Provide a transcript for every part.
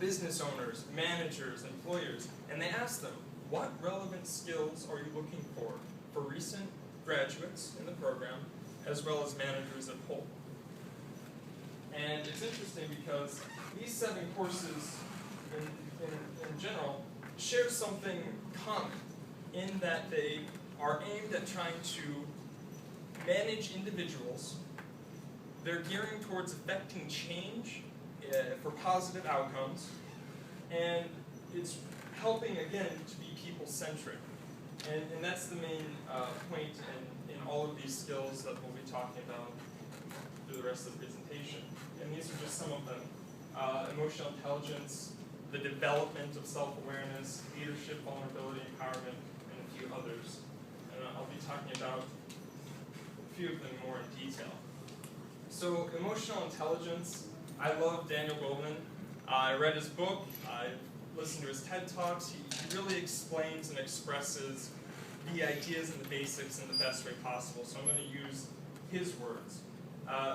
business owners, managers, employers, and they ask them, what relevant skills are you looking for recent graduates in the program, as well as managers at whole? And it's interesting because these 7 courses in general share something common in that they are aimed at trying to manage individuals. They're gearing towards affecting change for positive outcomes, and it's helping, again, to be people-centric. And that's the main point in all of these skills that we'll be talking about through the rest of the presentation. And these are just some of them. Emotional intelligence, the development of self-awareness, leadership, vulnerability, empowerment, and a few others. And I'll be talking about a few of them more in detail. So emotional intelligence, I love Daniel Goleman. I read his book, I listened to his TED Talks. He really explains and expresses the ideas and the basics in the best way possible. So I'm going to use his words.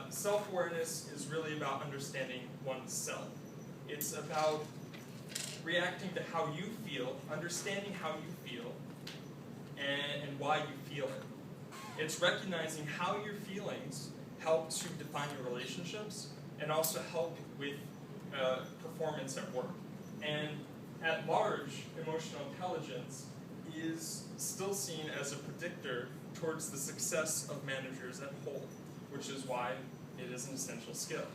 Self-awareness is really about understanding oneself. It's about reacting to how you feel, understanding how you feel, and why you feel it. It's recognizing how your feelings help to define your relationships and also help with performance at work. And at large, emotional intelligence is still seen as a predictor towards the success of managers at whole, which is why it is an essential skill.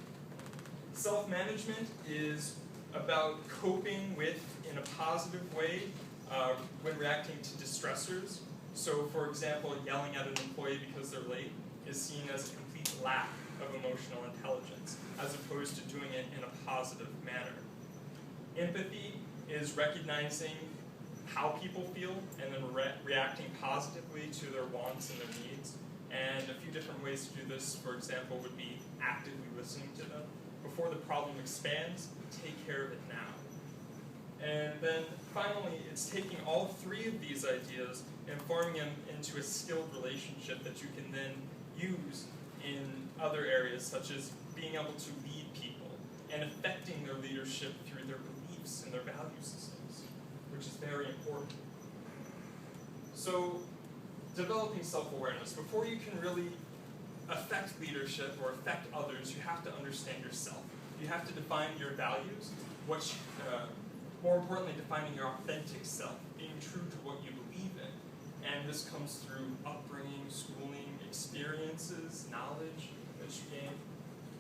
Self-management is about coping with, in a positive way, when reacting to distressors. So, for example, yelling at an employee because they're late is seen as a complete lack of emotional intelligence, as opposed to doing it in a positive manner. Empathy is recognizing how people feel and then reacting positively to their wants and their needs. And a few different ways to do this, for example, would be actively listening to them. Before the problem expands, take care of it now. And then finally, it's taking all 3 of these ideas and forming them into a skilled relationship that you can then use in other areas, such as being able to lead people and affecting their leadership through their beliefs and their value systems, which is very important. So, developing self-awareness. Before you can really affect leadership or affect others, you have to understand yourself. You have to define your values, more importantly, defining your authentic self, being true to what you believe in. And this comes through upbringing, schooling, experiences, knowledge that you gain.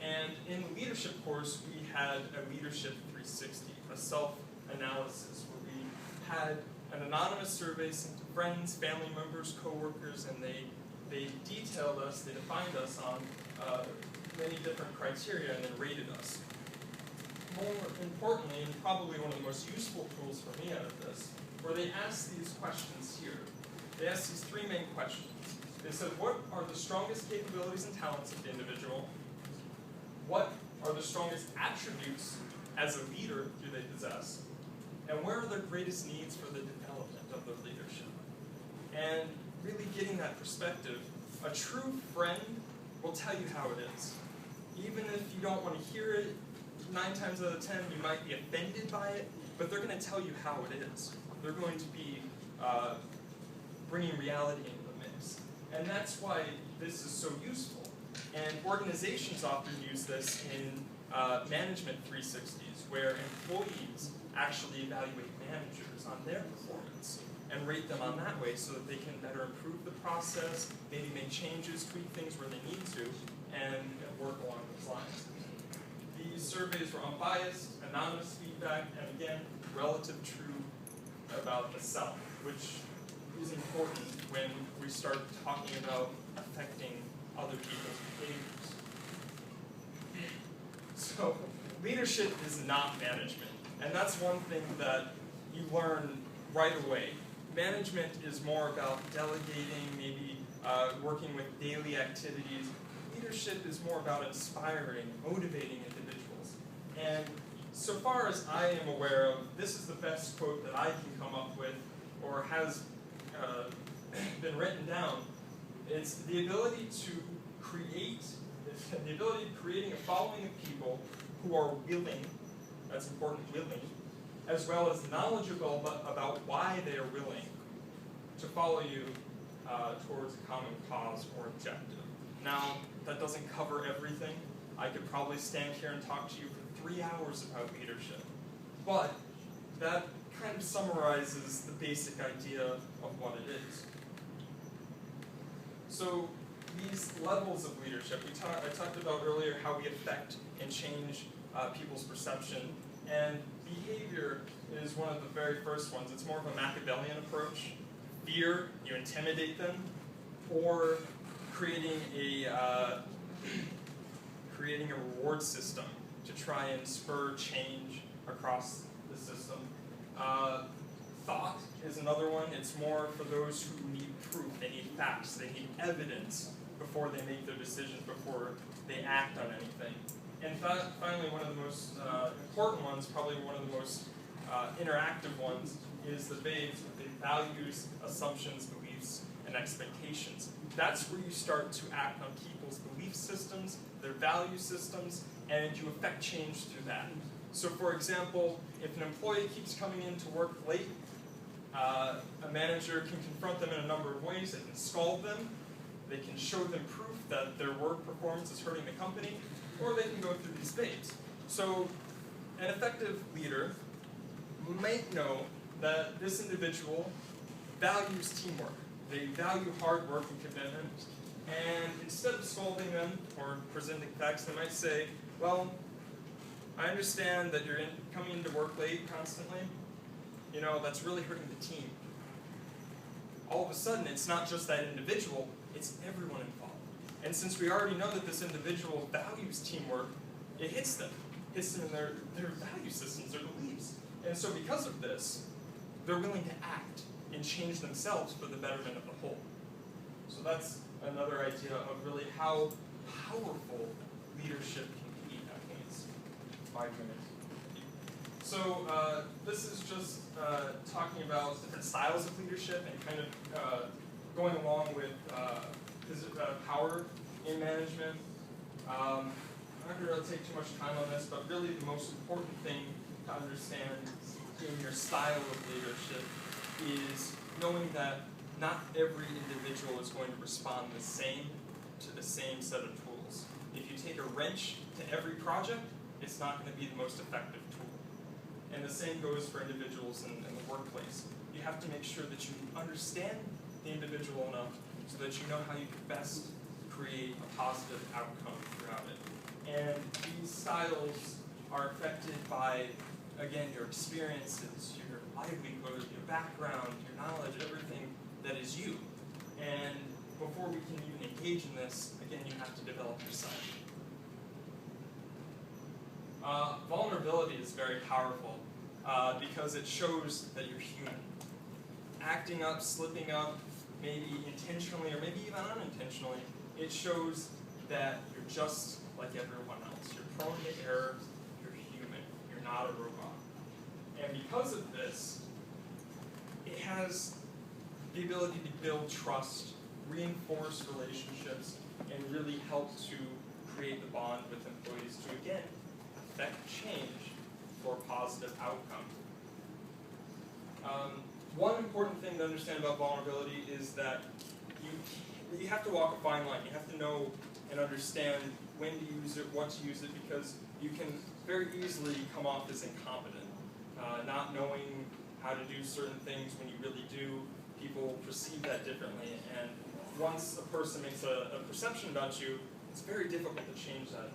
And in the leadership course, we had a Leadership 360, a self-analysis, where we had an anonymous survey sent to friends, family members, coworkers, and they detailed us, they defined us on many different criteria and then rated us. More importantly, and probably one of the most useful tools for me out of this, where they asked these questions here. They asked these 3 main questions. They said, what are the strongest capabilities and talents of the individual? What are the strongest attributes as a leader do they possess? And where are their greatest needs for the development of their leadership? And really getting that perspective, a true friend will tell you how it is. Even if you don't want to hear it, 9 times out of 10 you might be offended by it, but they're going to tell you how it is. They're going to be bringing reality into the mix. And that's why this is so useful. And organizations often use this in management 360s, where employees actually evaluate managers on their performance and rate them on that way so that they can better improve the process, maybe make changes, tweak things where they need to, and work along those lines. These surveys were unbiased, anonymous feedback, and again, relative truth about the self, which is important when we start talking about affecting other people's behaviors. So, leadership is not management, and that's one thing that you learn right away. Management is more about delegating, maybe working with daily activities. Leadership is more about inspiring, motivating individuals. And so far as I am aware of, this is the best quote that I can come up with, or has been written down. It's the ability to create, it's the ability of creating a following of people who are willing that's important, willing, as well as knowledgeable about why they are willing to follow you towards a common cause or objective. Now, that doesn't cover everything. I could probably stand here and talk to you for 3 hours about leadership, but that kind of summarizes the basic idea of what it is. So these levels of leadership, I talked about earlier how we affect and change people's perception, and behavior is one of the very first ones. It's more of a Machiavellian approach. Fear, you intimidate them, or creating a reward system to try and spur change across the system. Thought is another one. It's more for those who need proof. They need facts. They need evidence before they make their decisions, before they act on anything. And finally, one of the most important ones, probably one of the most interactive ones, is the values, assumptions, beliefs, and expectations. That's where you start to act on people's belief systems, their value systems, and you affect change through that. So for example, if an employee keeps coming in to work late, a manager can confront them in a number of ways. They can scold them, they can show them proof that their work performance is hurting the company, or they can go through these phases. So an effective leader might know that this individual values teamwork. They value hard work and commitment, and instead of scolding them or presenting facts, they might say, well, I understand that you're coming into work late constantly. You know, that's really hurting the team. All of a sudden, it's not just that individual, it's everyone involved. And since we already know that this individual values teamwork, it hits them in their value systems, their beliefs. And so because of this, they're willing to act and change themselves for the betterment of the whole. So that's another idea of really how powerful leadership can be at points. 5 minutes. So this is just talking about different styles of leadership and kind of going along with power in management. I'm not going to really take too much time on this, but really the most important thing to understand in your style of leadership is knowing that not every individual is going to respond the same to the same set of tools. If you take a wrench to every project, it's not going to be the most effective tool. And the same goes for individuals in the workplace. You have to make sure that you understand the individual enough so that you know how you can best create a positive outcome throughout it. And these styles are affected by, again, your experiences, your livelihood, your background, your knowledge, everything that is you. And before we can even engage in this, again, you have to develop yourself. Vulnerability is very powerful because it shows that you're human. Acting up, slipping up, maybe intentionally or maybe even unintentionally, it shows that you're just like everyone else. You're prone to error, you're human, you're not a robot. And because of this, it has the ability to build trust, reinforce relationships, and really help to create the bond with employees to, again, affect change for a positive outcome. One important thing to understand about vulnerability is that you have to walk a fine line. You have to know and understand when to use it, what to use it, because you can very easily come off as incompetent, not knowing how to do certain things when you really do. People perceive that differently, and once a person makes a perception about you, it's very difficult to change that.